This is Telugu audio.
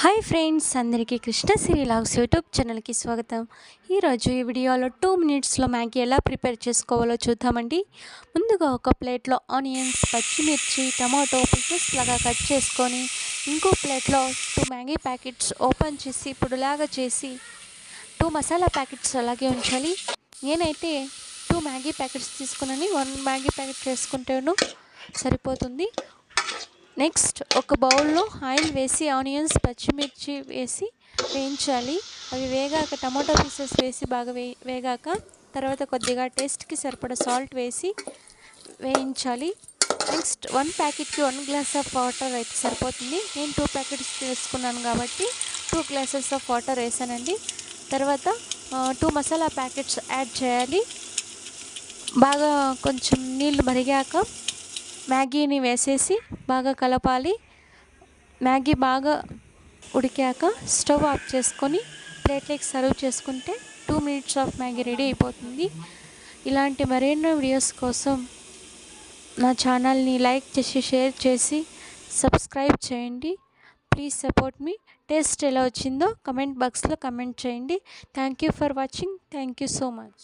హాయ్ ఫ్రెండ్స్, అందరికీ కృష్ణశ్రీ లాగ్స్ యూట్యూబ్ ఛానల్కి స్వాగతం. ఈరోజు ఈ వీడియోలో 2 మినిట్స్లో మ్యాగీ ఎలా ప్రిపేర్ చేసుకోవాలో చూద్దామండి. ముందుగా ఒక ప్లేట్లో ఆనియన్స్, పచ్చిమిర్చి, టమాటో పీసెస్ లాగా కట్ చేసుకొని ఇంకో ప్లేట్లో 2 మ్యాగీ ప్యాకెట్స్ ఓపెన్ చేసి పొడిలాగా చేసి 2 మసాలా ప్యాకెట్స్ అలాగే ఉంచాలి. నేనైతే 2 మ్యాగీ ప్యాకెట్స్ తీసుకున్నాను, 1 మ్యాగీ ప్యాకెట్ వేసుకుంటాను సరిపోతుంది. నెక్స్ట్ ఒక బౌల్లో ఆయిల్ వేసి ఆనియన్స్, పచ్చిమిర్చి వేసి వేయించాలి. అవి వేగాక టమాటో పీసెస్ వేసి బాగా వేగాక తర్వాత కొద్దిగా టేస్ట్కి సరిపడా సాల్ట్ వేసి వేయించాలి. నెక్స్ట్ 1 ప్యాకెట్కి 1 గ్లాస్ ఆఫ్ వాటర్ అయితే సరిపోతుంది. నేను 2 ప్యాకెట్స్ వేసుకున్నాను కాబట్టి 2 గ్లాసెస్ ఆఫ్ వాటర్ వేసానండి. తర్వాత 2 మసాలా ప్యాకెట్స్ యాడ్ చేయాలి. బాగా కొంచెం నీళ్ళు మరిగాక మ్యాగీని వేసేసి బాగా కలపాలి. మ్యాగీ బాగా ఉడికాక స్టవ్ ఆఫ్ చేసుకొని ప్లేట్లోకి సర్వ్ చేసుకుంటే 2 మినిట్స్ ఆఫ్ మ్యాగీ రెడీ అయిపోతుంది. ఇలాంటి మరెన్నో వీడియోస్ కోసం నా ఛానల్ని లైక్ చేసి షేర్ చేసి సబ్స్క్రైబ్ చేయండి. Please support me. టేస్ట్ ఎలా వచ్చిందో కమెంట్ బాక్స్లో కమెంట్ చేయండి. Thank you for watching. Thank you so much.